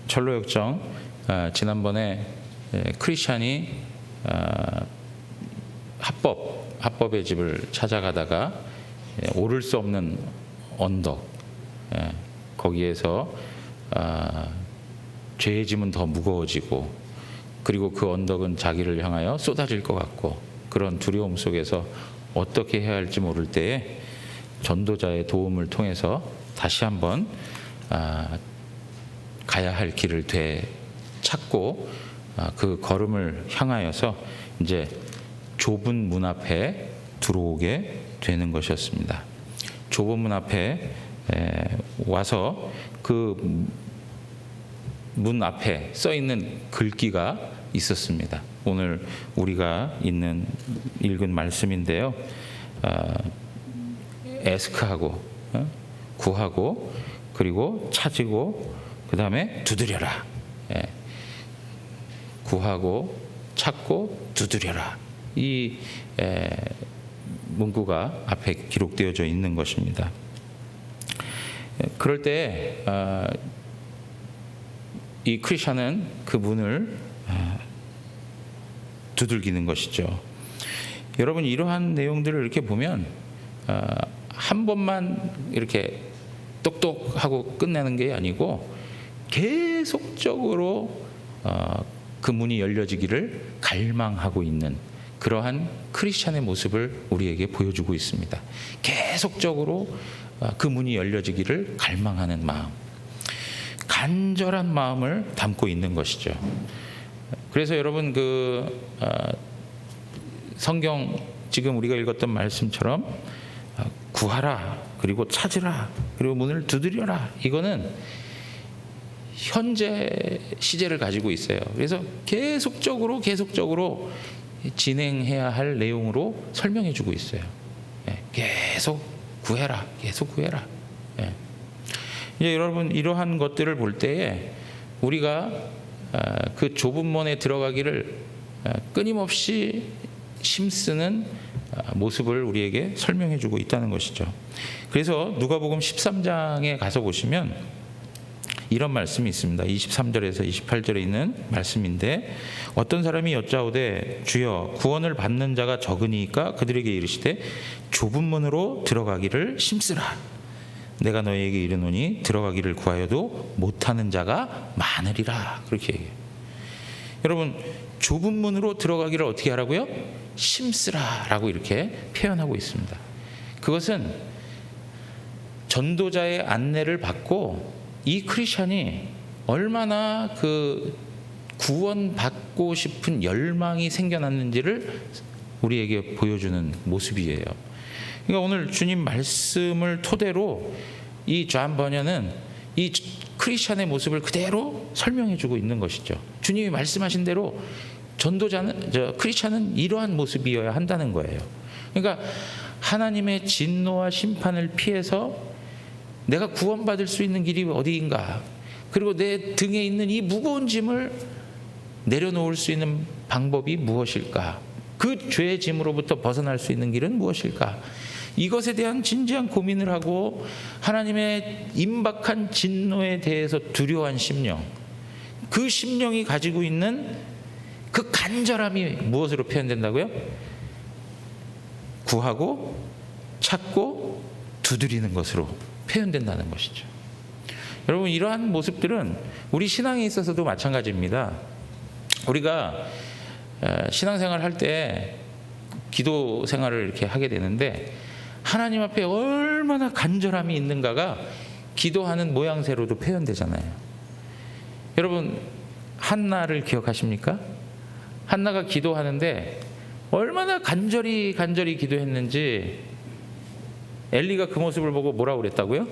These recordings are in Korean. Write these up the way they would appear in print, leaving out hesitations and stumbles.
철로역정 지난번에 크리스찬이 합법의 집을 찾아가다가 오를 수 없는 언덕, 거기에서 죄의 짐은 더 무거워지고, 그리고 그 언덕은 자기를 향하여 쏟아질 것 같고, 그런 두려움 속에서 어떻게 해야 할지 모를 때에 전도자의 도움을 통해서 다시 한번 가야 할 길을 되찾고 그 걸음을 향하여서 이제 좁은 문 앞에 들어오게 되는 것이었습니다. 좁은 문 앞에 와서 그 문 앞에 써 있는 글귀가 있었습니다. 오늘 우리가 읽은 말씀인데요. 에스크하고 구하고, 그리고 찾고, 그 다음에 두드려라. 구하고 찾고 두드려라. 이 문구가 앞에 기록되어져 있는 것입니다. 그럴 때 이 크리스찬은 그 문을 두들기는 것이죠. 여러분, 이러한 내용들을 이렇게 보면 한 번만 이렇게 똑똑하고 끝내는 게 아니고 계속적으로 그 문이 열려지기를 갈망하고 있는 그러한 크리스찬의 모습을 우리에게 보여주고 있습니다. 계속적으로 그 문이 열려지기를 갈망하는 마음, 간절한 마음을 담고 있는 것이죠. 그래서 여러분, 성경 지금 우리가 읽었던 말씀처럼 구하라, 그리고 찾으라, 그리고 문을 두드려라, 이거는 현재 시제를 가지고 있어요. 그래서 계속적으로 진행해야 할 내용으로 설명해 주고 있어요. 계속 구해라, 계속 구해라. 이제 여러분, 이러한 것들을 볼 때에 우리가 그 좁은 문에 들어가기를 끊임없이 힘쓰는 모습을 우리에게 설명해 주고 있다는 것이죠. 그래서 누가복음 13장에 가서 보시면 이런 말씀이 있습니다. 23절에서 28절에 있는 말씀인데, 어떤 사람이 여짜오되 주여 구원을 받는 자가 적으니까 그들에게 이르시되 좁은 문으로 들어가기를 힘쓰라. 내가 너희에게 이르노니 들어가기를 구하여도 못하는 자가 많으리라. 그렇게 얘기해요. 여러분, 좁은 문으로 들어가기를 어떻게 하라고요? 힘쓰라라고 이렇게 표현하고 있습니다. 그것은 전도자의 안내를 받고 이 크리스찬이 얼마나 그 구원받고 싶은 열망이 생겨났는지를 우리에게 보여주는 모습이에요. 그러니까 오늘 주님 말씀을 토대로 이 존 버녀는 이 크리스찬의 모습을 그대로 설명해주고 있는 것이죠. 주님이 말씀하신 대로 크리스찬은 이러한 모습이어야 한다는 거예요. 그러니까 하나님의 진노와 심판을 피해서 내가 구원받을 수 있는 길이 어디인가, 그리고 내 등에 있는 이 무거운 짐을 내려놓을 수 있는 방법이 무엇일까, 그 죄의 짐으로부터 벗어날 수 있는 길은 무엇일까, 이것에 대한 진지한 고민을 하고 하나님의 임박한 진노에 대해서 두려워한 심령, 그 심령이 가지고 있는 그 간절함이 무엇으로 표현된다고요? 구하고 찾고 두드리는 것으로 표현된다는 것이죠. 여러분, 이러한 모습들은 우리 신앙에 있어서도 마찬가지입니다. 우리가 신앙생활 할 때 기도 생활을 이렇게 하게 되는데, 하나님 앞에 얼마나 간절함이 있는가가 기도하는 모양새로도 표현되잖아요. 여러분, 한나를 기억하십니까? 한나가 기도하는데 얼마나 간절히 기도했는지 엘리가 그 모습을 보고 뭐라고 그랬다고요?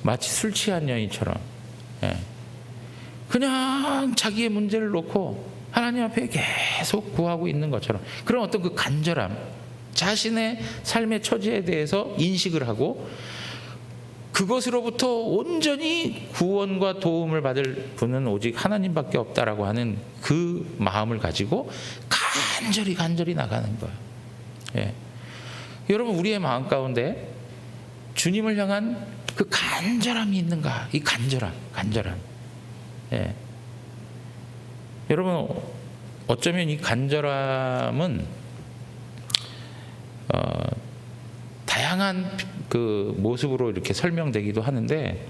마치 술 취한 여인처럼 그냥 자기의 문제를 놓고 하나님 앞에 계속 구하고 있는 것처럼, 그런 어떤 그 간절함, 자신의 삶의 처지에 대해서 인식을 하고 그것으로부터 온전히 구원과 도움을 받을 분은 오직 하나님밖에 없다라고 하는 그 마음을 가지고 간절히 나가는 거예요. 여러분, 우리의 마음 가운데 주님을 향한 그 간절함이 있는가? 이 간절함. 예. 여러분, 어쩌면 이 간절함은 다양한 그 모습으로 이렇게 설명되기도 하는데,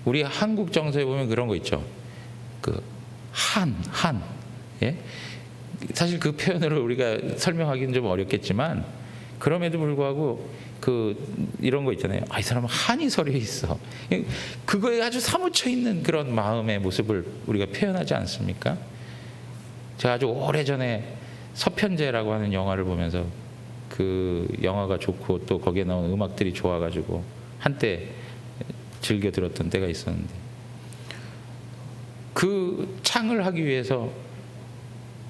우리 한국 정서에 보면 그런 거 있죠. 그 한. 예? 사실 그 표현으로 우리가 설명하기는 좀 어렵겠지만, 그럼에도 불구하고 이런 거 있잖아요. 이 사람은 한이 서려 있어. 그거에 아주 사무쳐 있는 그런 마음의 모습을 우리가 표현하지 않습니까? 제가 아주 오래전에 서편제라고 하는 영화를 보면서, 그 영화가 좋고 또 거기에 나오는 음악들이 좋아가지고 한때 즐겨 들었던 때가 있었는데, 그 창을 하기 위해서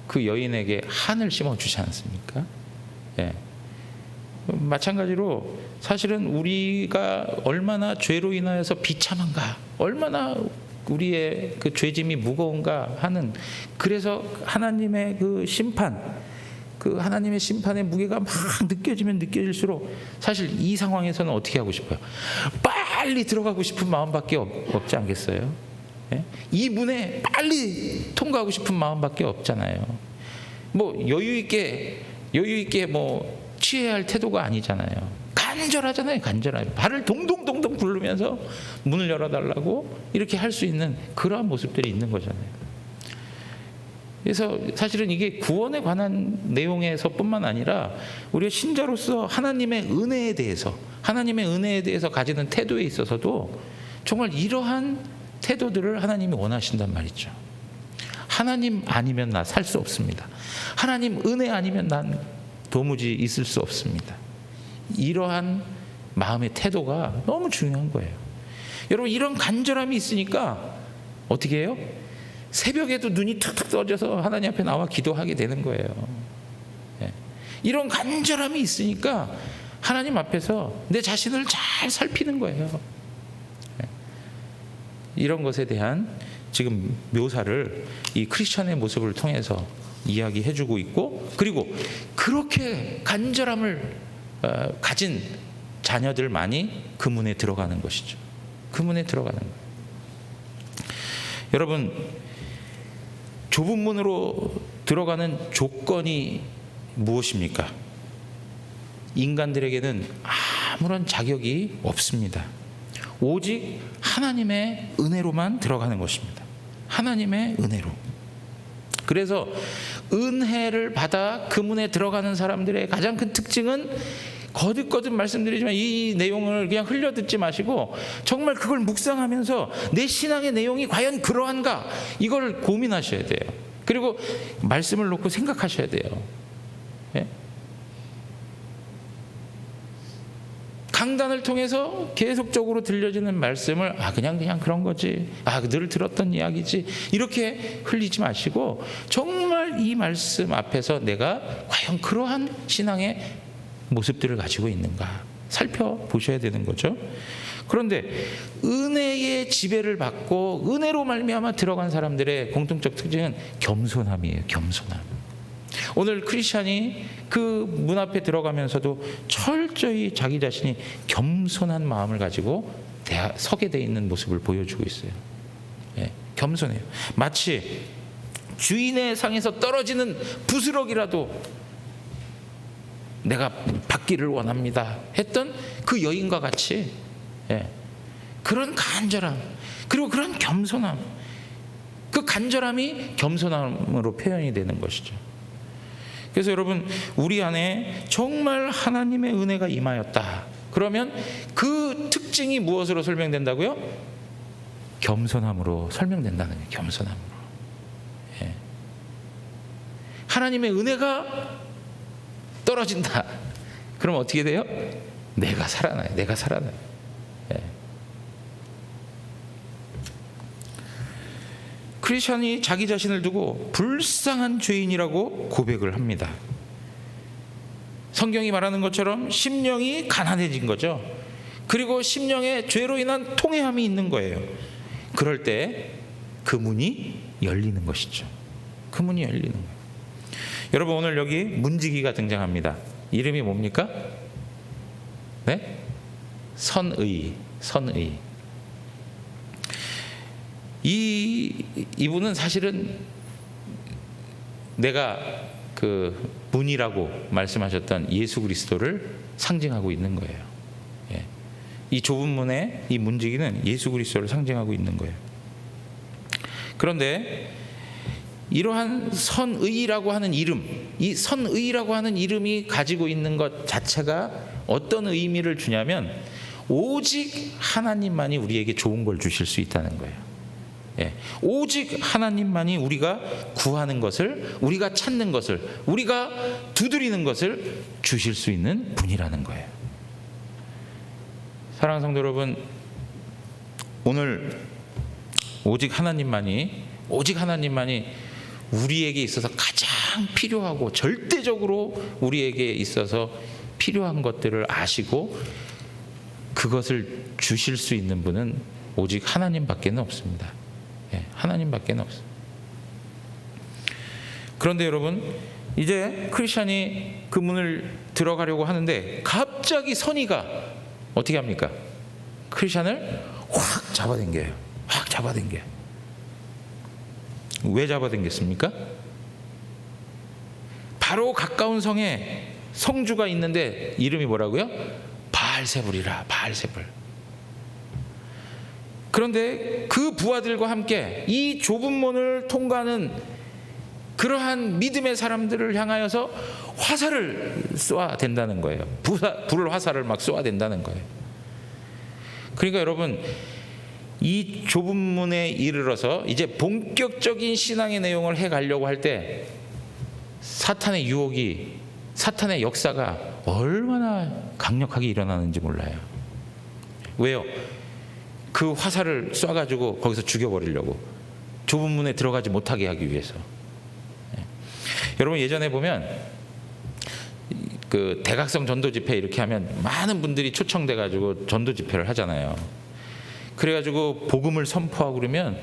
그 여인에게 한을 심어주지 않습니까? 예. 마찬가지로 사실은 우리가 얼마나 죄로 인하여서 비참한가, 얼마나 우리의 그 죄짐이 무거운가 하는, 그래서 하나님의 그 심판, 그 하나님의 심판의 무게가 막 느껴지면 느껴질수록 사실 이 상황에서는 어떻게 하고 싶어요? 빨리 들어가고 싶은 마음밖에 없지 않겠어요? 예? 이 문에 빨리 통과하고 싶은 마음밖에 없잖아요. 뭐 여유 있게 뭐 취해야 할 태도가 아니잖아요. 간절하잖아요. 간절하게 발을 동동동동 굴르면서 문을 열어달라고 이렇게 할 수 있는 그러한 모습들이 있는 거잖아요. 그래서 사실은 이게 구원에 관한 내용에서뿐만 아니라 우리가 신자로서 하나님의 은혜에 대해서 가지는 태도에 있어서도 정말 이러한 태도들을 하나님이 원하신단 말이죠. 하나님 아니면 나 살 수 없습니다. 하나님 은혜 아니면 난 도무지 있을 수 없습니다. 이러한 마음의 태도가 너무 중요한 거예요. 여러분, 이런 간절함이 있으니까 어떻게 해요? 새벽에도 눈이 탁탁 떠져서 하나님 앞에 나와 기도하게 되는 거예요. 예. 이런 간절함이 있으니까 하나님 앞에서 내 자신을 잘 살피는 거예요. 예. 이런 것에 대한 지금 묘사를 이 크리스천의 모습을 통해서 이야기해주고 있고, 그리고 그렇게 간절함을 가진 자녀들만이 그 문에 들어가는 것이죠. 그 문에 들어가는 거예요. 여러분, 좁은 문으로 들어가는 조건이 무엇입니까? 인간들에게는 아무런 자격이 없습니다. 오직 하나님의 은혜로만 들어가는 것입니다. 하나님의 은혜로. 그래서 은혜를 받아 그 문에 들어가는 사람들의 가장 큰 특징은, 거듭거듭 말씀드리지만 이 내용을 그냥 흘려 듣지 마시고 정말 그걸 묵상하면서 내 신앙의 내용이 과연 그러한가, 이걸 고민하셔야 돼요. 그리고 말씀을 놓고 생각하셔야 돼요. 예? 강단을 통해서 계속적으로 들려지는 말씀을 그냥 그런 거지, 늘 들었던 이야기지, 이렇게 흘리지 마시고 정말 이 말씀 앞에서 내가 과연 그러한 신앙의 모습들을 가지고 있는가 살펴보셔야 되는 거죠. 그런데 은혜의 지배를 받고 은혜로 말미암아 들어간 사람들의 공통적 특징은 겸손함이에요. 겸손함. 오늘 크리스찬이 그 문 앞에 들어가면서도 철저히 자기 자신이 겸손한 마음을 가지고 서게 돼 있는 모습을 보여주고 있어요. 예, 겸손해요. 마치 주인의 상에서 떨어지는 부스럭이라도 내가 받기를 원합니다 했던 그 여인과 같이, 그런 간절함, 그리고 그런 겸손함, 그 간절함이 겸손함으로 표현이 되는 것이죠. 그래서 여러분, 우리 안에 정말 하나님의 은혜가 임하였다 그러면 그 특징이 무엇으로 설명된다고요? 겸손함으로 설명된다는 거예요. 겸손함으로. 하나님의 은혜가 떨어진다 그럼 어떻게 돼요? 내가 살아나요. 크리스천이 자기 자신을 두고 불쌍한 죄인이라고 고백을 합니다. 성경이 말하는 것처럼 심령이 가난해진 거죠. 그리고 심령에 죄로 인한 통회함이 있는 거예요. 그럴 때 그 문이 열리는 것이죠. 그 문이 열리는 거예요. 여러분, 오늘 여기 문지기가 등장합니다. 이름이 뭡니까? 선의. 이분은 사실은 내가 그 문이라고 말씀하셨던 예수 그리스도를 상징하고 있는 거예요. 예. 이 좁은 문의 이 문지기는 예수 그리스도를 상징하고 있는 거예요. 그런데 이러한 선의라고 하는 이름, 이 선의라고 하는 이름이 가지고 있는 것 자체가 어떤 의미를 주냐면 오직 하나님만이 우리에게 좋은 걸 주실 수 있다는 거예요. 예. 오직 하나님만이 우리가 구하는 것을, 우리가 찾는 것을, 우리가 두드리는 것을 주실 수 있는 분이라는 거예요. 사랑하는 성도 여러분, 오늘 오직 하나님만이 우리에게 있어서 가장 필요하고 절대적으로 우리에게 있어서 필요한 것들을 아시고 그것을 주실 수 있는 분은 오직 하나님밖에 없습니다. 예, 하나님밖에 없어요. 그런데 여러분, 이제 크리스찬이 그 문을 들어가려고 하는데 갑자기 선의가 어떻게 합니까? 크리스찬을 확 잡아당겨요. 확 잡아당겨요. 왜 잡아당겼습니까? 바로 가까운 성에 성주가 있는데 이름이 뭐라고요? 바알세불이라. 바알세불. 그런데 그 부하들과 함께 이 좁은 문을 통과하는 그러한 믿음의 사람들을 향하여서 화살을 쏘아댄다는 거예요. 불 화살을 막 쏘아댄다는 거예요. 그러니까 여러분, 이 좁은 문에 이르러서 이제 본격적인 신앙의 내용을 해가려고 할 때 사탄의 유혹이, 사탄의 역사가 얼마나 강력하게 일어나는지 몰라요. 왜요? 그 화살을 쏴가지고 거기서 죽여버리려고, 좁은 문에 들어가지 못하게 하기 위해서. 여러분, 예전에 보면 그 대각성 전도 집회 이렇게 하면 많은 분들이 초청돼가지고 전도 집회를 하잖아요. 그래가지고 복음을 선포하고 그러면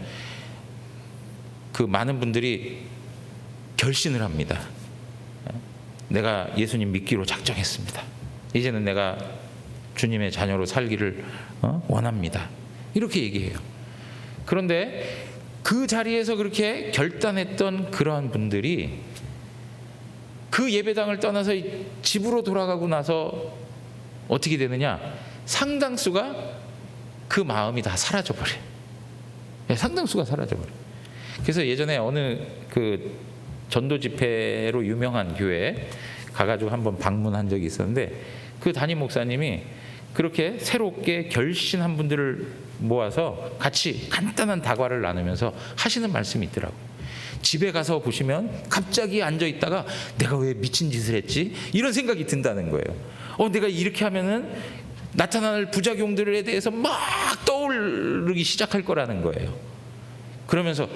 그 많은 분들이 결신을 합니다. 내가 예수님 믿기로 작정했습니다. 이제는 내가 주님의 자녀로 살기를 원합니다. 이렇게 얘기해요. 그런데 그 자리에서 그렇게 결단했던 그러한 분들이 그 예배당을 떠나서 집으로 돌아가고 나서 어떻게 되느냐? 상당수가 그 마음이 다 사라져버려요. 상당수가 사라져버려요. 그래서 예전에 어느 그 전도 집회로 유명한 교회에 가가지고 한번 방문한 적이 있었는데 그 담임 목사님이 그렇게 새롭게 결신한 분들을 모아서 같이 간단한 다과를 나누면서 하시는 말씀이 있더라고요. 집에 가서 보시면 갑자기 앉아있다가 내가 왜 미친 짓을 했지? 이런 생각이 든다는 거예요. 내가 이렇게 하면은 나타날 부작용들에 대해서 막 떠오르기 시작할 거라는 거예요. 그러면서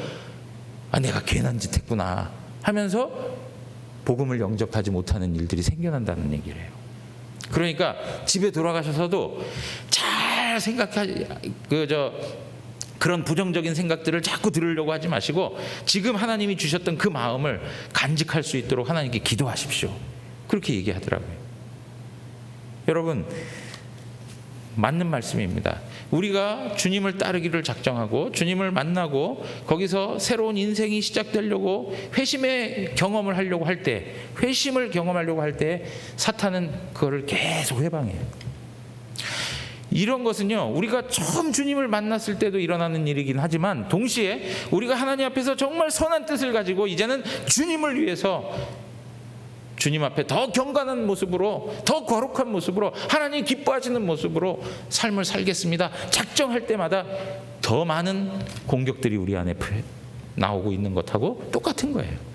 내가 괜한 짓 했구나 하면서 복음을 영접하지 못하는 일들이 생겨난다는 얘기를 해요. 그러니까 집에 돌아가셔서도 잘 생각하지, 그런 부정적인 생각들을 자꾸 들으려고 하지 마시고 지금 하나님이 주셨던 그 마음을 간직할 수 있도록 하나님께 기도하십시오. 그렇게 얘기하더라고요. 여러분, 맞는 말씀입니다. 우리가 주님을 따르기를 작정하고 주님을 만나고 거기서 새로운 인생이 시작되려고 회심의 경험을 하려고 할 때, 회심을 경험하려고 할 때 사탄은 그거를 계속 회방해요. 이런 것은요, 우리가 처음 주님을 만났을 때도 일어나는 일이긴 하지만 동시에 우리가 하나님 앞에서 정말 선한 뜻을 가지고 이제는 주님을 위해서 주님 앞에 더 경건한 모습으로, 더 거룩한 모습으로, 하나님 기뻐하시는 모습으로 삶을 살겠습니다 작정할 때마다 더 많은 공격들이 우리 안에 나오고 있는 것하고 똑같은 거예요.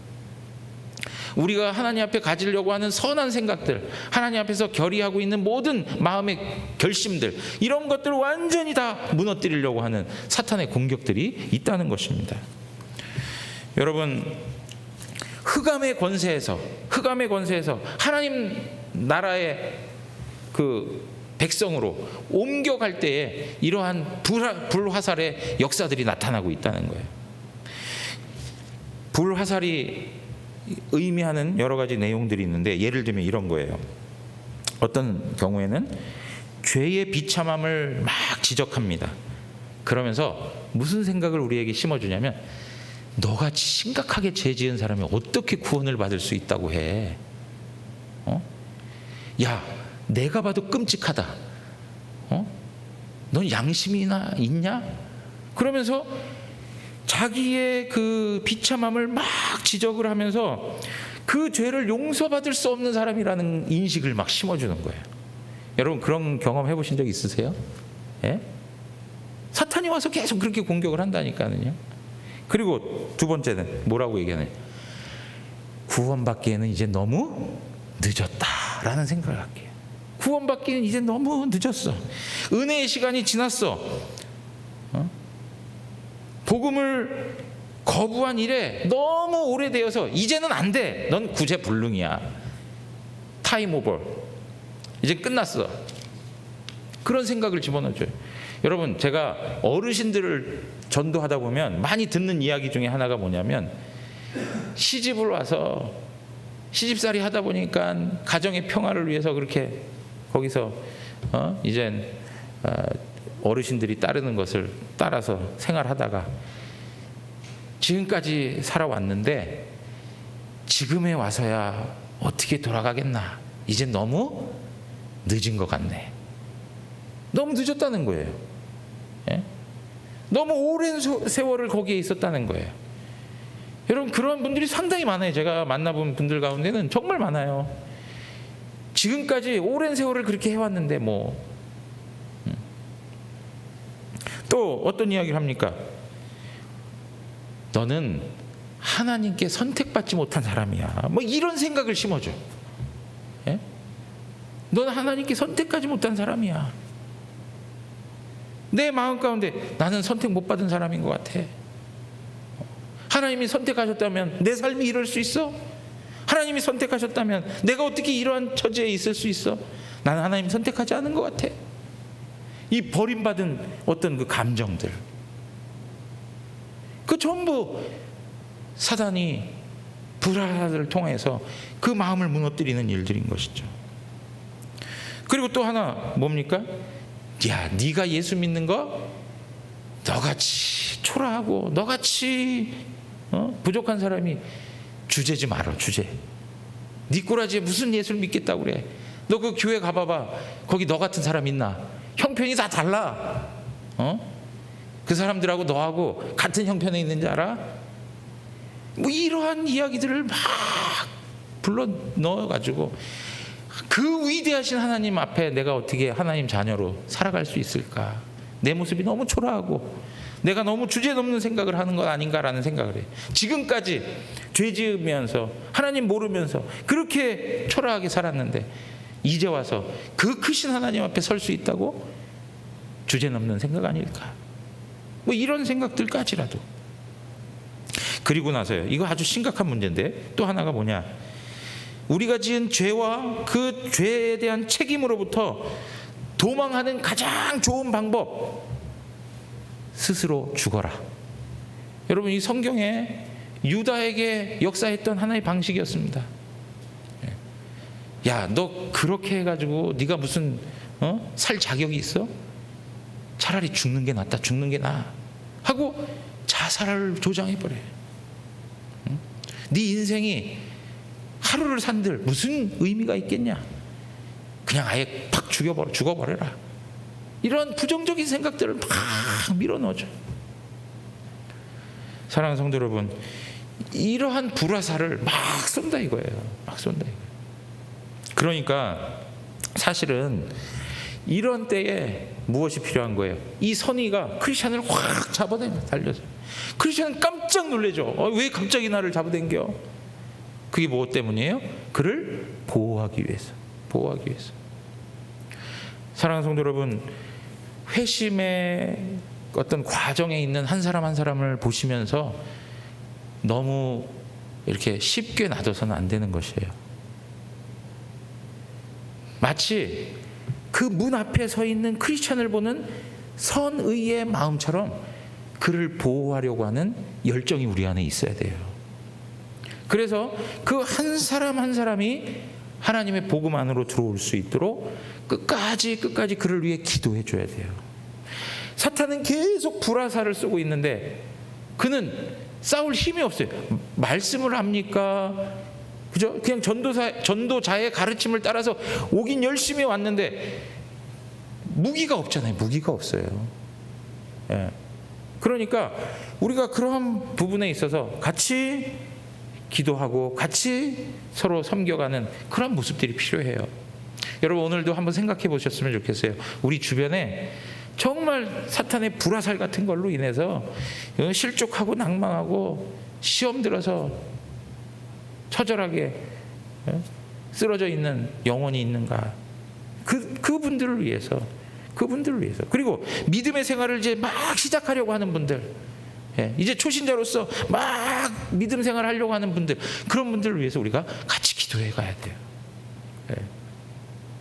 우리가 하나님 앞에 가지려고 하는 선한 생각들, 하나님 앞에서 결의하고 있는 모든 마음의 결심들, 이런 것들을 완전히 다 무너뜨리려고 하는 사탄의 공격들이 있다는 것입니다. 여러분, 흑암의 권세에서 하나님 나라의 그 백성으로 옮겨갈 때에 이러한 불화살의 역사들이 나타나고 있다는 거예요. 불화살이 의미하는 여러 가지 내용들이 있는데 예를 들면 이런 거예요. 어떤 경우에는 죄의 비참함을 막 지적합니다. 그러면서 무슨 생각을 우리에게 심어주냐면, 너같이 심각하게 죄 지은 사람이 어떻게 구원을 받을 수 있다고 해? 야, 내가 봐도 끔찍하다. 넌 양심이나 있냐? 그러면서 자기의 그 비참함을 막 지적을 하면서 그 죄를 용서받을 수 없는 사람이라는 인식을 막 심어주는 거예요. 여러분, 그런 경험 해보신 적 있으세요? 예? 사탄이 와서 계속 그렇게 공격을 한다니까요. 그리고 두 번째는 뭐라고 얘기하느냐? 구원받기에는 이제 너무 늦었다라는 생각을 할게요. 구원받기는 이제 너무 늦었어. 은혜의 시간이 지났어. 복음을 거부한 이래 너무 오래되어서 이제는 안 돼. 넌 구제불능이야. 타임 오버. 이제 끝났어. 그런 생각을 집어넣어줘요. 여러분, 제가 어르신들을 전도하다 보면 많이 듣는 이야기 중에 하나가 뭐냐면, 시집을 와서 시집살이 하다 보니까 가정의 평화를 위해서 그렇게 거기서 이젠 어르신들이 따르는 것을 따라서 생활하다가 지금까지 살아왔는데 지금에 와서야 어떻게 돌아가겠나. 이제 너무 늦은 것 같네. 너무 늦었다는 거예요. 예? 너무 오랜 세월을 거기에 있었다는 거예요. 여러분, 그런 분들이 상당히 많아요. 제가 만나본 분들 가운데는 정말 많아요. 지금까지 오랜 세월을 그렇게 해왔는데 또 어떤 이야기를 합니까? 너는 하나님께 선택받지 못한 사람이야. 이런 생각을 심어줘. 예? 너는 하나님께 선택하지 못한 사람이야. 내 마음 가운데 나는 선택 못 받은 사람인 것 같아. 하나님이 선택하셨다면 내 삶이 이럴 수 있어? 하나님이 선택하셨다면 내가 어떻게 이러한 처지에 있을 수 있어? 나는 하나님 선택하지 않은 것 같아. 이 버림받은 어떤 그 감정들, 그 전부 사단이 불화를 통해서 그 마음을 무너뜨리는 일들인 것이죠. 그리고 또 하나 뭡니까? 야, 네가 예수 믿는 거 너같이 초라하고 너같이 부족한 사람이 주제지 말어. 주제. 네 꼬라지에 무슨 예수를 믿겠다고 그래. 너 그 교회 가봐봐. 거기 너 같은 사람 있나? 형편이 다 달라. 그 사람들하고 너하고 같은 형편에 있는지 알아? 이러한 이야기들을 막 불러 넣어가지고 그 위대하신 하나님 앞에 내가 어떻게 하나님 자녀로 살아갈 수 있을까? 내 모습이 너무 초라하고 내가 너무 주제넘는 생각을 하는 것 아닌가라는 생각을 해요. 지금까지 죄 지으면서 하나님 모르면서 그렇게 초라하게 살았는데 이제 와서 그 크신 하나님 앞에 설 수 있다고? 주제넘는 생각 아닐까? 이런 생각들까지라도. 그리고 나서요, 이거 아주 심각한 문제인데 또 하나가 뭐냐? 우리가 지은 죄와 그 죄에 대한 책임으로부터 도망하는 가장 좋은 방법, 스스로 죽어라. 여러분, 이 성경에 유다에게 역사했던 하나의 방식이었습니다. 야, 너 그렇게 해가지고 네가 무슨 살 자격이 있어? 차라리 죽는 게 낫다. 죽는 게 나아 하고 자살을 조장해버려요. 네 인생이 하루를 산들 무슨 의미가 있겠냐? 그냥 아예 팍 죽어버려라. 이런 부정적인 생각들을 막 밀어넣어줘. 사랑하는 성도 여러분, 이러한 불화살을 막 쏜다 이거예요. 막 쏜다 이거예요. 그러니까 사실은 이런 때에 무엇이 필요한 거예요? 이 선의가 크리스찬을 확 잡아당겨 달려서. 크리스찬은 깜짝 놀라죠. 왜 갑자기 나를 잡아당겨? 그게 무엇 때문이에요? 그를 보호하기 위해서. 보호하기 위해서. 사랑하는 성도 여러분, 회심의 어떤 과정에 있는 한 사람 한 사람을 보시면서 너무 이렇게 쉽게 놔둬서는 안 되는 것이에요. 마치 그 문 앞에 서 있는 크리스찬을 보는 선의의 마음처럼 그를 보호하려고 하는 열정이 우리 안에 있어야 돼요. 그래서 그 한 사람 한 사람이 하나님의 복음 안으로 들어올 수 있도록 끝까지 그를 위해 기도해 줘야 돼요. 사탄은 계속 불화살을 쏘고 있는데 그는 싸울 힘이 없어요. 말씀을 합니까? 그죠? 그냥 전도자의 가르침을 따라서 오긴 열심히 왔는데 무기가 없잖아요. 무기가 없어요. 예. 그러니까 우리가 그러한 부분에 있어서 같이 기도하고 같이 서로 섬겨가는 그런 모습들이 필요해요. 여러분 오늘도 한번 생각해 보셨으면 좋겠어요. 우리 주변에 정말 사탄의 불화살 같은 걸로 인해서 실족하고 낭망하고 시험 들어서 처절하게 쓰러져 있는 영혼이 있는가? 그분들을 위해서, 그리고 믿음의 생활을 이제 막 시작하려고 하는 분들, 이제 초신자로서 막 믿음 생활을 하려고 하는 분들, 그런 분들을 위해서 우리가 같이 기도해 가야 돼요.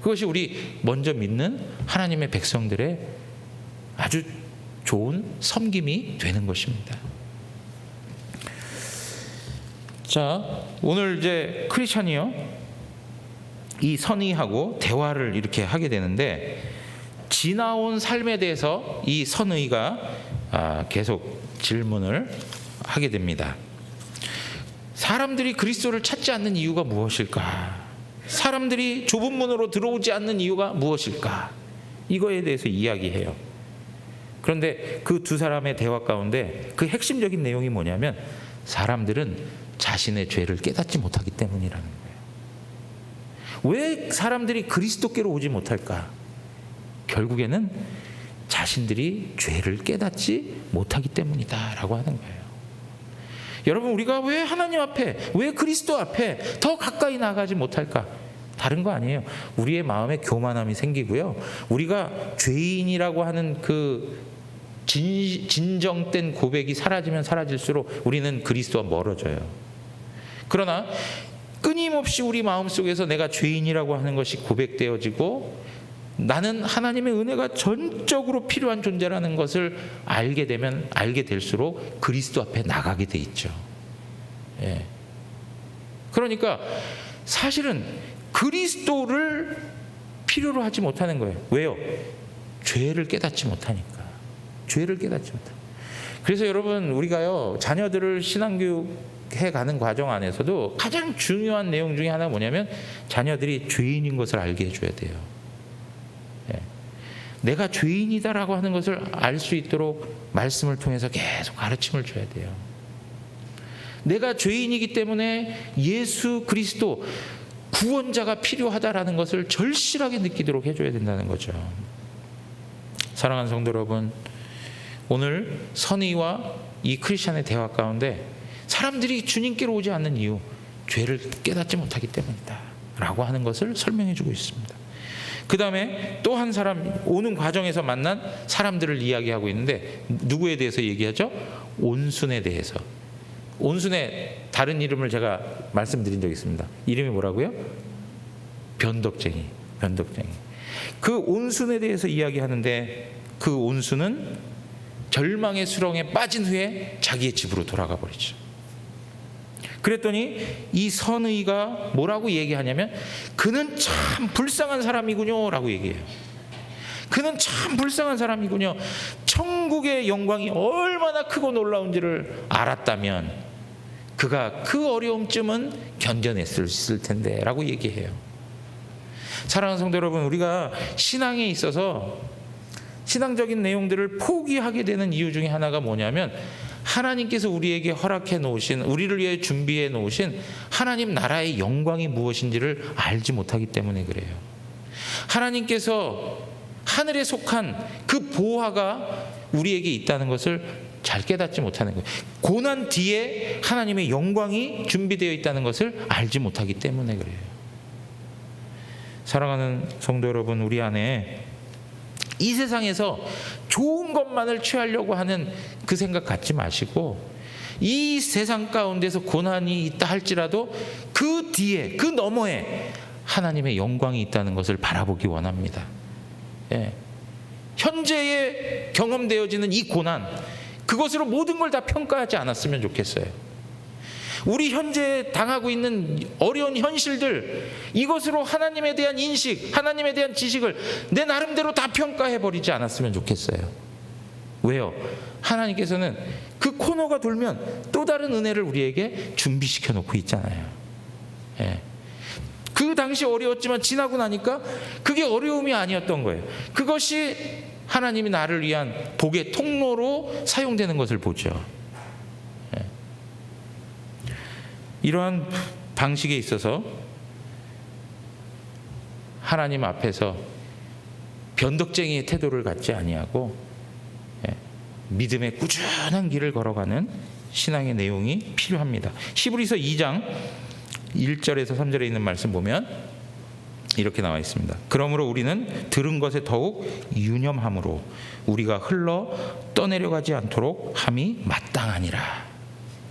그것이 우리 먼저 믿는 하나님의 백성들의 아주 좋은 섬김이 되는 것입니다. 자, 오늘 이제 크리스찬이요, 이 선의하고 대화를 이렇게 하게 되는데, 지나온 삶에 대해서 이 선의가 계속 질문을 하게 됩니다. 사람들이 그리스도를 찾지 않는 이유가 무엇일까? 사람들이 좁은 문으로 들어오지 않는 이유가 무엇일까? 이거에 대해서 이야기해요. 그런데 그 두 사람의 대화 가운데 그 핵심적인 내용이 뭐냐면, 사람들은 자신의 죄를 깨닫지 못하기 때문이라는 거예요. 왜 사람들이 그리스도께로 오지 못할까? 결국에는 자신들이 죄를 깨닫지 못하기 때문이다라고 하는 거예요. 여러분, 우리가 왜 하나님 앞에, 왜 그리스도 앞에 더 가까이 나가지 못할까? 다른 거 아니에요. 우리의 마음에 교만함이 생기고요, 우리가 죄인이라고 하는 그 진정된 고백이 사라지면 사라질수록 우리는 그리스도와 멀어져요. 그러나 끊임없이 우리 마음속에서 내가 죄인이라고 하는 것이 고백되어지고 나는 하나님의 은혜가 전적으로 필요한 존재라는 것을 알게 될수록 그리스도 앞에 나가게 돼 있죠. 그러니까 사실은 그리스도를 필요로 하지 못하는 거예요. 왜요? 죄를 깨닫지 못하니까. 그래서 여러분, 우리가요, 자녀들을 신앙교육해 가는 과정 안에서도 가장 중요한 내용 중에 하나가 뭐냐면, 자녀들이 죄인인 것을 알게 해줘야 돼요. 내가 죄인이다라고 하는 것을 알 수 있도록 말씀을 통해서 계속 가르침을 줘야 돼요. 내가 죄인이기 때문에 예수 그리스도 구원자가 필요하다라는 것을 절실하게 느끼도록 해줘야 된다는 거죠. 사랑하는 성도 여러분, 오늘 선의와 이 크리스찬의 대화 가운데 사람들이 주님께로 오지 않는 이유, 죄를 깨닫지 못하기 때문이다 라고 하는 것을 설명해 주고 있습니다. 그 다음에 또 한 사람, 오는 과정에서 만난 사람들을 이야기하고 있는데, 누구에 대해서 얘기하죠? 온순에 대해서. 온순의 다른 이름을 제가 말씀드린 적이 있습니다. 이름이 뭐라고요? 변덕쟁이. 그 온순에 대해서 이야기하는데, 그 온순은 절망의 수렁에 빠진 후에 자기의 집으로 돌아가 버리죠. 그랬더니 이 선의가 뭐라고 얘기하냐면, 그는 참 불쌍한 사람이군요 라고 얘기해요. 그는 참 불쌍한 사람이군요. 천국의 영광이 얼마나 크고 놀라운지를 알았다면 그가 그 어려움쯤은 견뎌냈을 텐데 라고 얘기해요. 사랑하는 성도 여러분, 우리가 신앙에 있어서 신앙적인 내용들을 포기하게 되는 이유 중에 하나가 뭐냐면, 하나님께서 우리에게 허락해 놓으신, 우리를 위해 준비해 놓으신 하나님 나라의 영광이 무엇인지를 알지 못하기 때문에 그래요. 하나님께서 하늘에 속한 그 보화가 우리에게 있다는 것을 잘 깨닫지 못하는 거예요. 고난 뒤에 하나님의 영광이 준비되어 있다는 것을 알지 못하기 때문에 그래요. 사랑하는 성도 여러분, 우리 안에 이 세상에서 좋은 것만을 취하려고 하는 그 생각 갖지 마시고, 이 세상 가운데서 고난이 있다 할지라도 그 뒤에, 그 너머에 하나님의 영광이 있다는 것을 바라보기 원합니다. 현재에 경험되어지는 이 고난, 그것으로 모든 걸 다 평가하지 않았으면 좋겠어요. 우리 현재 당하고 있는 어려운 현실들, 이것으로 하나님에 대한 인식, 하나님에 대한 지식을 내 나름대로 다 평가해버리지 않았으면 좋겠어요. 왜요? 하나님께서는 그 코너가 돌면 또 다른 은혜를 우리에게 준비시켜 놓고 있잖아요. 예. 그 당시 어려웠지만 지나고 나니까 그게 어려움이 아니었던 거예요. 그것이 하나님이 나를 위한 복의 통로로 사용되는 것을 보죠. 예. 이러한 방식에 있어서 하나님 앞에서 변덕쟁이의 태도를 갖지 아니하고 믿음의 꾸준한 길을 걸어가는 신앙의 내용이 필요합니다. 히브리서 2장 1절에서 3절에 있는 말씀 보면 이렇게 나와 있습니다. 그러므로 우리는 들은 것에 더욱 유념함으로 우리가 흘러 떠내려가지 않도록 함이 마땅하니라.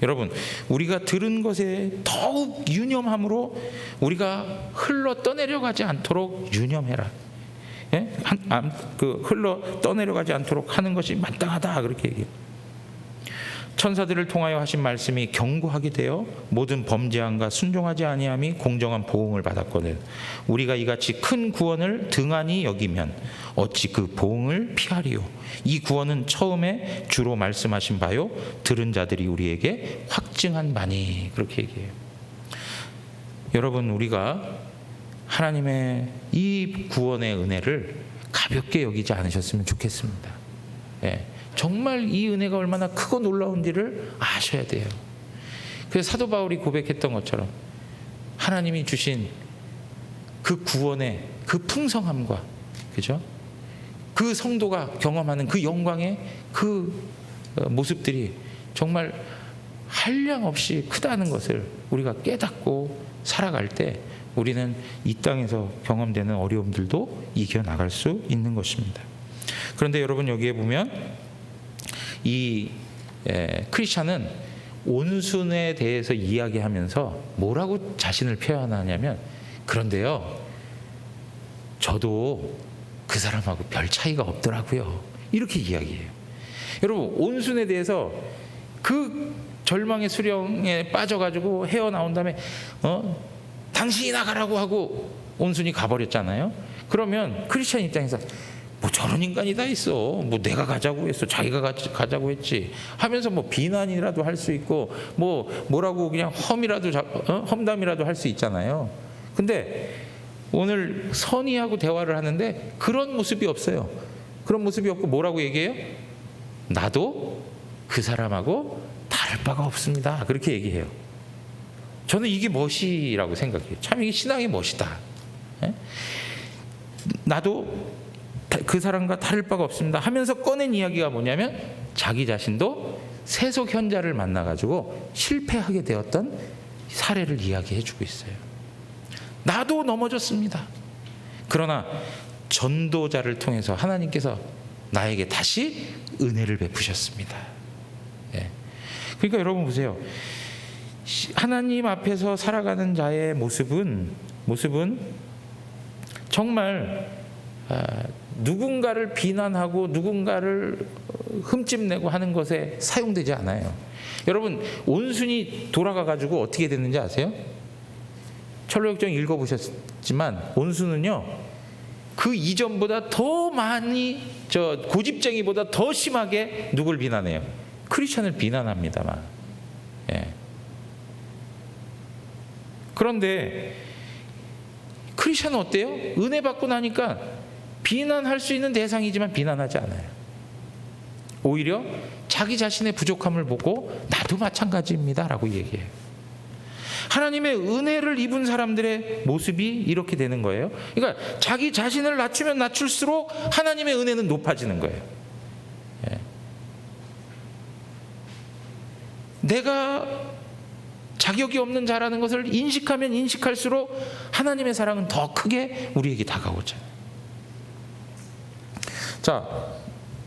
여러분, 우리가 들은 것에 더욱 유념함으로 우리가 흘러 떠내려가지 않도록 유념해라. 예? 흘러 떠내려가지 않도록 하는 것이 마땅하다, 그렇게 얘기해요. 천사들을 통하여 하신 말씀이 경고하게 되어 모든 범죄함과 순종하지 아니함이 공정한 보응을 받았거든. 우리가 이같이 큰 구원을 등한히 여기면 어찌 그 보응을 피하리요. 이 구원은 처음에 주로 말씀하신 바요 들은 자들이 우리에게 확증한 바니. 그렇게 얘기해요. 여러분, 우리가 하나님의 이 구원의 은혜를 가볍게 여기지 않으셨으면 좋겠습니다. 예. 정말 이 은혜가 얼마나 크고 놀라운지를 아셔야 돼요. 그래서 사도 바울이 고백했던 것처럼 하나님이 주신 그 구원의 그 풍성함과, 그죠? 그 성도가 경험하는 그 영광의 그 모습들이 정말 한량없이 크다는 것을 우리가 깨닫고 살아갈 때 우리는 이 땅에서 경험되는 어려움들도 이겨나갈 수 있는 것입니다. 그런데 여러분, 여기에 보면 이 크리스찬은 온순에 대해서 이야기하면서 뭐라고 자신을 표현하냐면, 그런데요, 저도 그 사람하고 별 차이가 없더라고요, 이렇게 이야기해요. 여러분, 온순에 대해서 그 절망의 수령에 빠져가지고 헤어나온 다음에 당신이 나가라고 하고 온순히 가버렸잖아요. 그러면 크리스찬 입장에서 뭐 저런 인간이 다 있어, 뭐 내가 가자고 했어, 자기가 가자고 했지 하면서 뭐 비난이라도 할 수 있고 뭐라고 그냥 험담이라도 할 수 있잖아요. 근데 오늘 선의하고 대화를 하는데 그런 모습이 없어요. 그런 모습이 없고 뭐라고 얘기해요? 나도 그 사람하고 다를 바가 없습니다, 그렇게 얘기해요. 저는 이게 멋이라고 생각해요. 참, 이게 신앙의 멋이다. 나도 그 사람과 다를 바가 없습니다 하면서 꺼낸 이야기가 뭐냐면, 자기 자신도 세속 현자를 만나가지고 실패하게 되었던 사례를 이야기해주고 있어요. 나도 넘어졌습니다. 그러나 전도자를 통해서 하나님께서 나에게 다시 은혜를 베푸셨습니다. 그러니까 여러분 보세요. 하나님 앞에서 살아가는 자의 모습은 정말 누군가를 비난하고 누군가를 흠집내고 하는 것에 사용되지 않아요. 여러분, 온순히 돌아가가지고 어떻게 됐는지 아세요? 철로역정 읽어보셨지만 온순은요, 그 이전보다 더 많이, 고집쟁이보다 더 심하게 누굴 비난해요? 크리스찬을 비난합니다만. 그런데 크리스찬은 어때요? 은혜 받고 나니까 비난할 수 있는 대상이지만 비난하지 않아요. 오히려 자기 자신의 부족함을 보고 나도 마찬가지입니다 라고 얘기해요. 하나님의 은혜를 입은 사람들의 모습이 이렇게 되는 거예요. 그러니까 자기 자신을 낮추면 낮출수록 하나님의 은혜는 높아지는 거예요. 내가 자격이 없는 자라는 것을 인식하면 인식할수록 하나님의 사랑은 더 크게 우리에게 다가오잖아요. 자,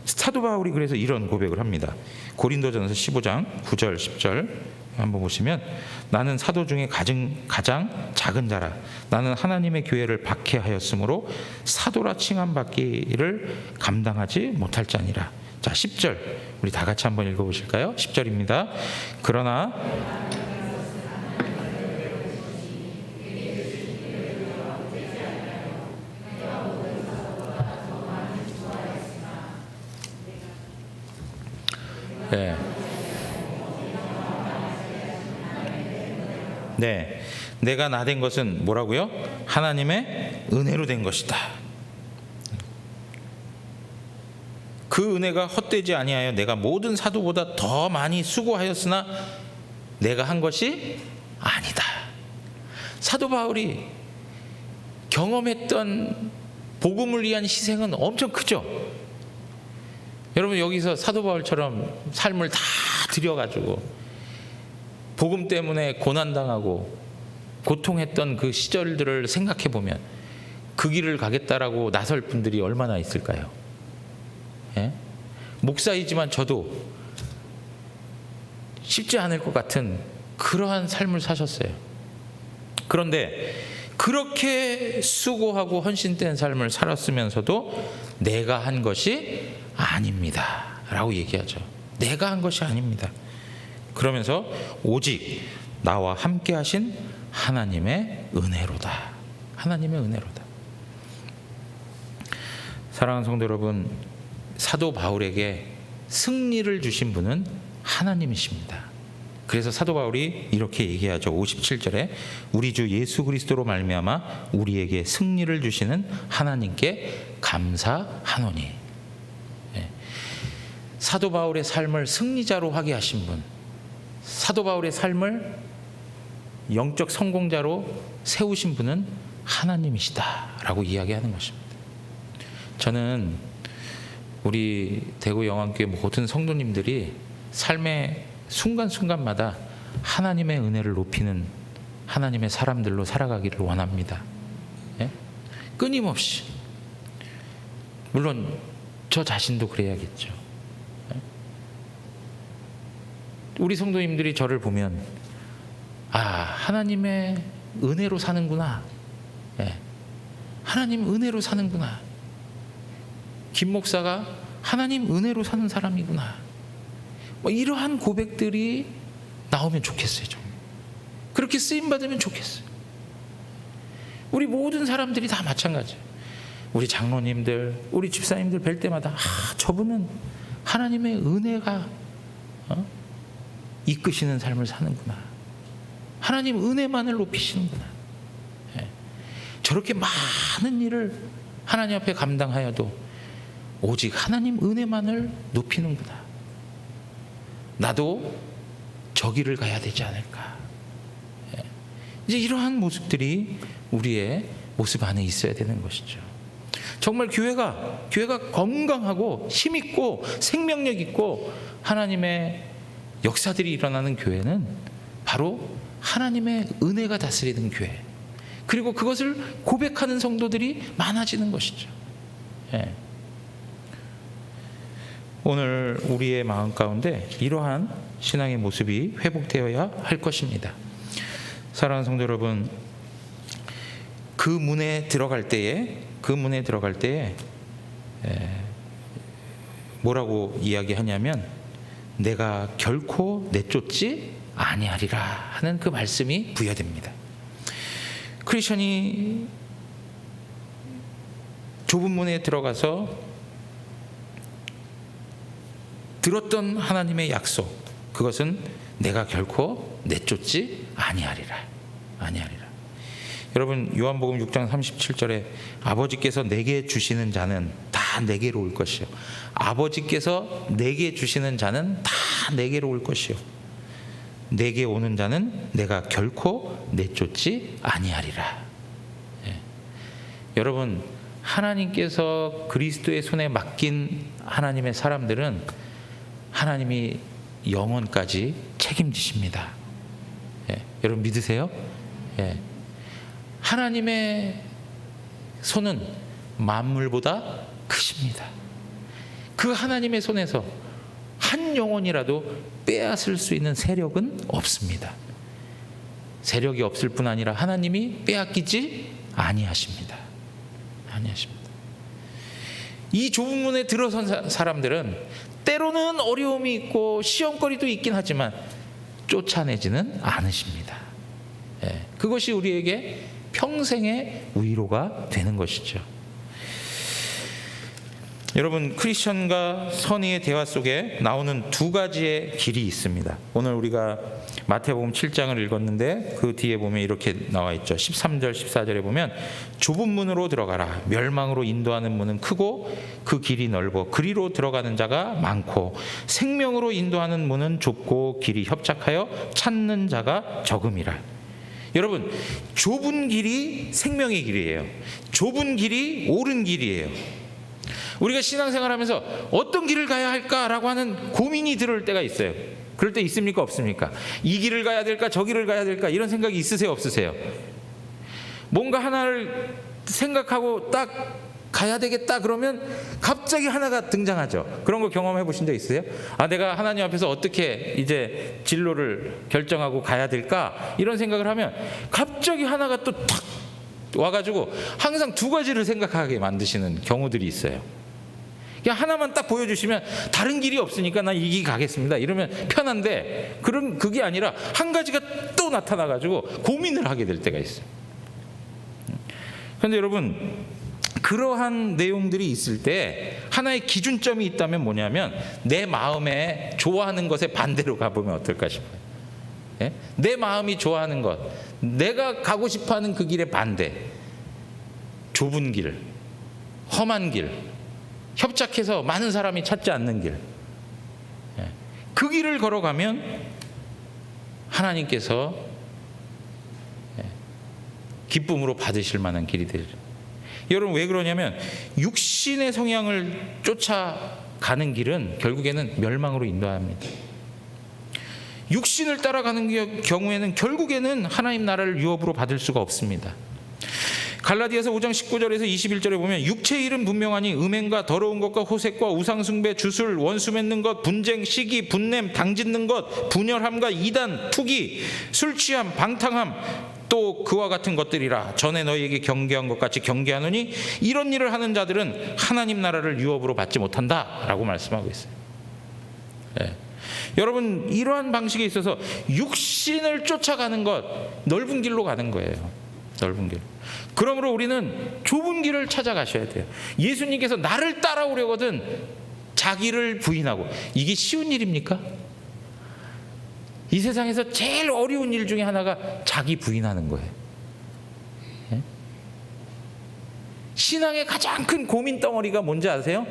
사도 바울이 그래서 이런 고백을 합니다. 고린도전서 15장 9절 10절 한번 보시면, 나는 사도 중에 가장 작은 자라. 나는 하나님의 교회를 박해하였으므로 사도라 칭함받기를 감당하지 못할 자니라. 자, 10절 우리 다 같이 한번 읽어보실까요? 10절입니다. 그러나 네, 내가 나 된 것은 뭐라고요? 하나님의 은혜로 된 것이다. 그 은혜가 헛되지 아니하여 내가 모든 사도보다 더 많이 수고하였으나 내가 한 것이 아니다. 사도 바울이 경험했던 복음을 위한 희생은 엄청 크죠. 여러분, 여기서 사도 바울처럼 삶을 다 들여가지고 복음 때문에 고난당하고 고통했던 그 시절들을 생각해 보면 그 길을 가겠다라고 나설 분들이 얼마나 있을까요? 예? 목사이지만 저도 쉽지 않을 것 같은 그러한 삶을 사셨어요. 그런데 그렇게 수고하고 헌신된 삶을 살았으면서도 내가 한 것이 아닙니다 라고 얘기하죠. 내가 한 것이 아닙니다. 그러면서 오직 나와 함께 하신 하나님의 은혜로다. 하나님의 은혜로다. 사랑하는 성도 여러분, 사도 바울에게 승리를 주신 분은 하나님이십니다. 그래서 사도 바울이 이렇게 얘기하죠. 57절에 우리 주 예수 그리스도로 말미암아 우리에게 승리를 주시는 하나님께 감사하노니. 네. 사도 바울의 삶을 승리자로 하게 하신 분, 사도 바울의 삶을 영적 성공자로 세우신 분은 하나님이시다라고 이야기하는 것입니다. 저는 우리 대구 영안교회 모든 성도님들이 삶의 순간순간마다 하나님의 은혜를 높이는 하나님의 사람들로 살아가기를 원합니다. 예? 끊임없이. 물론 저 자신도 그래야겠죠. 예? 우리 성도님들이 저를 보면 하나님의 은혜로 사는구나. 예. 하나님 은혜로 사는구나. 김 목사가 하나님 은혜로 사는 사람이구나. 이러한 고백들이 나오면 좋겠어요. 좀. 그렇게 쓰임받으면 좋겠어요. 우리 모든 사람들이 다 마찬가지예요. 우리 장로님들, 우리 집사님들 뵐 때마다 저분은 하나님의 은혜가 이끄시는 삶을 사는구나. 하나님 은혜만을 높이시는구나. 예. 저렇게 많은 일을 하나님 앞에 감당하여도 오직 하나님 은혜만을 높이는구나. 나도 저 길을 가야 되지 않을까. 예. 이제 이러한 모습들이 우리의 모습 안에 있어야 되는 것이죠. 정말 교회가 건강하고 힘있고 생명력 있고 하나님의 역사들이 일어나는 교회는 바로 하나님의 은혜가 다스리는 교회, 그리고 그것을 고백하는 성도들이 많아지는 것이죠. 예. 오늘 우리의 마음 가운데 이러한 신앙의 모습이 회복되어야 할 것입니다. 사랑하는 성도 여러분, 그 문에 들어갈 때에 뭐라고 이야기하냐면 내가 결코 내쫓지 아니하리라 하는 그 말씀이 부여됩니다. 크리스천이 좁은 문에 들어가서 들었던 하나님의 약속, 그것은 내가 결코 내쫓지 아니하리라. 여러분, 요한복음 6장 37절에 아버지께서 내게 주시는 자는 다 내게로 올 것이요, 아버지께서 내게 주시는 자는 다 내게로 올 것이요, 내게 오는 자는 내가 결코 내쫓지 아니하리라. 예. 여러분, 하나님께서 그리스도의 손에 맡긴 하나님의 사람들은 하나님이 영원까지 책임지십니다. 예. 여러분 믿으세요? 예. 하나님의 손은 만물보다 크십니다. 그 하나님의 손에서 한 영혼이라도 빼앗을 수 있는 세력은 없습니다. 세력이 없을 뿐 아니라 하나님이 빼앗기지 아니하십니다. 이 좁은 문에 들어선 사람들은 때로는 어려움이 있고 시험거리도 있긴 하지만 쫓아내지는 않으십니다. 예, 그것이 우리에게 평생의 위로가 되는 것이죠. 여러분, 크리스천과 선의의 대화 속에 나오는 두 가지의 길이 있습니다. 오늘 우리가 마태복음 7장을 읽었는데 그 뒤에 보면 이렇게 나와 있죠. 13절 14절에 보면 좁은 문으로 들어가라. 멸망으로 인도하는 문은 크고 그 길이 넓어 그리로 들어가는 자가 많고 생명으로 인도하는 문은 좁고 길이 협착하여 찾는 자가 적음이라. 여러분, 좁은 길이 생명의 길이에요. 좁은 길이 옳은 길이에요. 우리가 신앙생활하면서 어떤 길을 가야 할까라고 하는 고민이 들어올 때가 있어요. 그럴 때 있습니까? 없습니까? 이 길을 가야 될까? 저 길을 가야 될까? 이런 생각이 있으세요? 없으세요? 뭔가 하나를 생각하고 딱 가야 되겠다 그러면 갑자기 하나가 등장하죠. 그런 거 경험해 보신 적 있으세요? 내가 하나님 앞에서 어떻게 이제 진로를 결정하고 가야 될까? 이런 생각을 하면 갑자기 하나가 또 탁 와가지고 항상 두 가지를 생각하게 만드시는 경우들이 있어요. 그냥 하나만 딱 보여주시면 다른 길이 없으니까 난 이 길 가겠습니다. 이러면 편한데 그게 아니라 한 가지가 또 나타나가지고 고민을 하게 될 때가 있어요. 그런데 여러분, 그러한 내용들이 있을 때 하나의 기준점이 있다면 뭐냐면 내 마음에 좋아하는 것에 반대로 가보면 어떨까 싶어요. 예? 내 마음이 좋아하는 것, 내가 가고 싶어하는 그 길의 반대, 좁은 길, 험한 길, 협착해서 많은 사람이 찾지 않는 길, 그 길을 걸어가면 하나님께서 기쁨으로 받으실 만한 길이 되죠. 여러분, 왜 그러냐면 육신의 성향을 쫓아가는 길은 결국에는 멸망으로 인도합니다. 육신을 따라가는 경우에는 결국에는 하나님 나라를 유업으로 받을 수가 없습니다. 갈라디아서 5장 19절에서 21절에 보면 육체의 일은 분명하니 음행과 더러운 것과 호색과 우상숭배, 주술, 원수 맺는 것, 분쟁, 시기, 분냄, 당짓는 것, 분열함과 이단, 투기, 술취함, 방탕함, 또 그와 같은 것들이라. 전에 너희에게 경계한 것 같이 경계하노니 이런 일을 하는 자들은 하나님 나라를 유업으로 받지 못한다라고 말씀하고 있어요. 여러분, 이러한 방식에 있어서 육신을 쫓아가는 것, 넓은 길로 가는 거예요. 넓은 길. 그러므로 우리는 좁은 길을 찾아가셔야 돼요. 예수님께서 나를 따라오려거든 자기를 부인하고. 이게 쉬운 일입니까? 이 세상에서 제일 어려운 일 중에 하나가 자기 부인하는 거예요. 신앙의 가장 큰 고민 덩어리가 뭔지 아세요?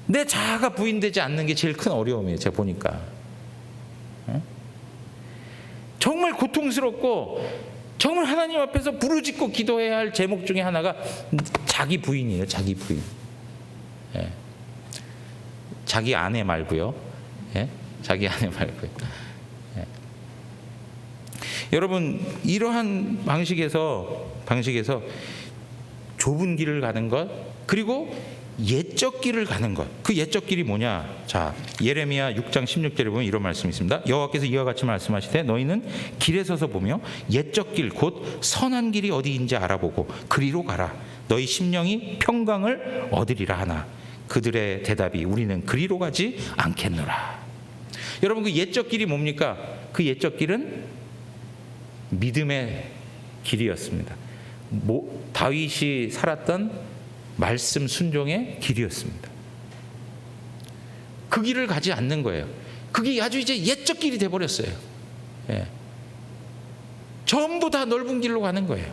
내 자아가 부인되지 않는 게 제일 큰 어려움이에요. 제가 보니까 정말 고통스럽고 정말 하나님 앞에서 부르짖고 기도해야 할 제목 중에 하나가 자기 부인이에요. 자기 부인. 자기 아내 말고요. 자기 아내 말고요. 여러분, 이러한 방식에서 좁은 길을 가는 것, 그리고 옛적 길을 가는 것. 그 옛적 길이 뭐냐? 자, 예레미야 6장 16절에 보면 이런 말씀이 있습니다. 여호와께서 이와 같이 말씀하시되 너희는 길에 서서 보며 옛적 길 곧 선한 길이 어디인지 알아보고 그리로 가라. 너희 심령이 평강을 얻으리라 하나 그들의 대답이 우리는 그리로 가지 않겠노라. 여러분, 그 옛적 길이 뭡니까? 그 옛적 길은 믿음의 길이었습니다. 다윗이 살았던 말씀 순종의 길이었습니다. 그 길을 가지 않는 거예요. 그게 아주 이제 옛적 길이 돼버렸어요. 전부 다 넓은 길로 가는 거예요.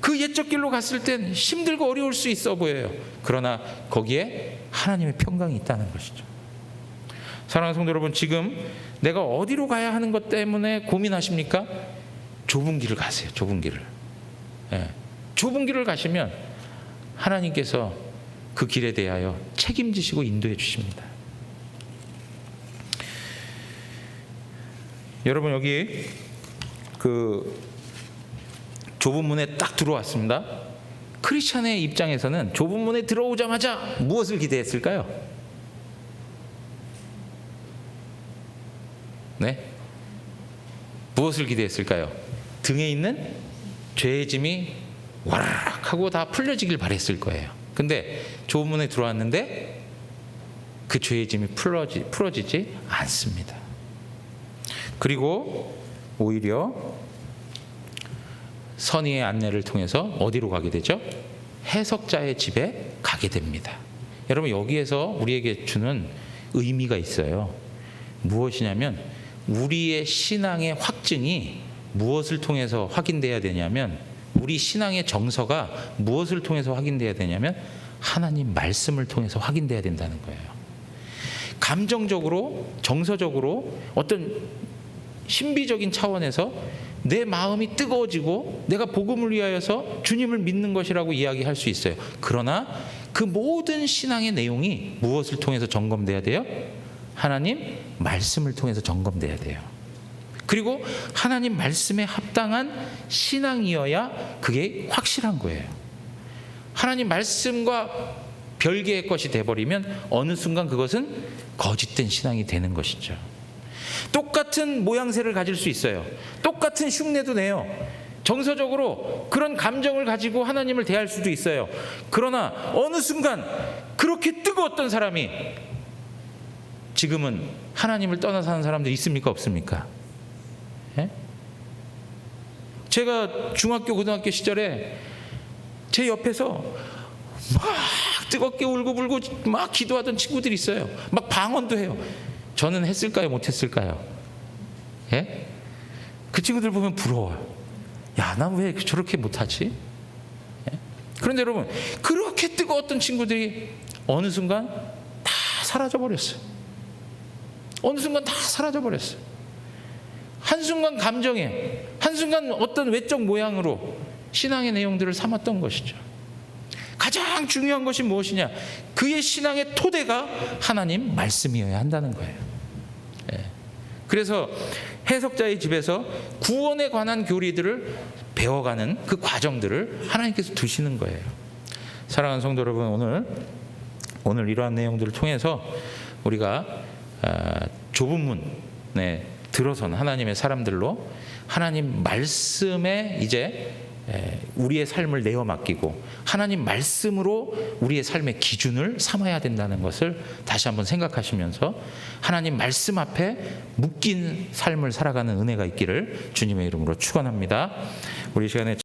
그 옛적 길로 갔을 땐 힘들고 어려울 수 있어 보여요. 그러나 거기에 하나님의 평강이 있다는 것이죠. 사랑하는 성도 여러분, 지금 내가 어디로 가야 하는 것 때문에 고민하십니까? 좁은 길을 가세요. 좁은 길을. 좁은 길을 가시면 하나님께서 그 길에 대하여 책임지시고 인도해 주십니다. 여러분, 여기 그 좁은 문에 딱 들어왔습니다. 크리스찬의 입장에서는 좁은 문에 들어오자마자 무엇을 기대했을까요? 네? 무엇을 기대했을까요? 등에 있는 죄의 짐이 와락 하고 다 풀려지길 바랬을 거예요. 근데 좁은 문에 들어왔는데 그 죄의 짐이 풀어지지 않습니다. 그리고 오히려 선의의 안내를 통해서 어디로 가게 되죠? 해석자의 집에 가게 됩니다. 여러분, 여기에서 우리에게 주는 의미가 있어요. 무엇이냐면, 우리의 신앙의 확증이 무엇을 통해서 확인돼야 되냐면, 우리 신앙의 정서가 무엇을 통해서 확인돼야 되냐면 하나님 말씀을 통해서 확인돼야 된다는 거예요. 감정적으로, 정서적으로, 어떤 신비적인 차원에서 내 마음이 뜨거워지고 내가 복음을 위하여서 주님을 믿는 것이라고 이야기할 수 있어요. 그러나 그 모든 신앙의 내용이 무엇을 통해서 점검돼야 돼요? 하나님 말씀을 통해서 점검돼야 돼요. 그리고 하나님 말씀에 합당한 신앙이어야 그게 확실한 거예요. 하나님 말씀과 별개의 것이 돼버리면 어느 순간 그것은 거짓된 신앙이 되는 것이죠. 똑같은 모양새를 가질 수 있어요. 똑같은 흉내도 내요. 정서적으로 그런 감정을 가지고 하나님을 대할 수도 있어요. 그러나 어느 순간 그렇게 뜨거웠던 사람이 지금은 하나님을 떠나 사는 사람들 있습니까? 없습니까? 예? 제가 중학교, 고등학교 시절에 제 옆에서 막 뜨겁게 울고불고 막 기도하던 친구들이 있어요. 막 방언도 해요. 저는 했을까요? 못했을까요? 예? 그 친구들 보면 부러워요. 야, 난 왜 저렇게 못하지? 예? 그런데 여러분, 그렇게 뜨거웠던 친구들이 어느 순간 다 사라져버렸어요. 어느 순간 다 사라져버렸어요. 한순간 감정에, 한순간 어떤 외적 모양으로 신앙의 내용들을 삼았던 것이죠. 가장 중요한 것이 무엇이냐? 그의 신앙의 토대가 하나님 말씀이어야 한다는 거예요. 예. 그래서 해석자의 집에서 구원에 관한 교리들을 배워가는 그 과정들을 하나님께서 두시는 거예요. 사랑하는 성도 여러분, 오늘 이러한 내용들을 통해서 우리가 좁은 문에 들어선 하나님의 사람들로 하나님 말씀에 이제 우리의 삶을 내어 맡기고 하나님 말씀으로 우리의 삶의 기준을 삼아야 된다는 것을 다시 한번 생각하시면서 하나님 말씀 앞에 묶인 삶을 살아가는 은혜가 있기를 주님의 이름으로 축원합니다. 우리 시간에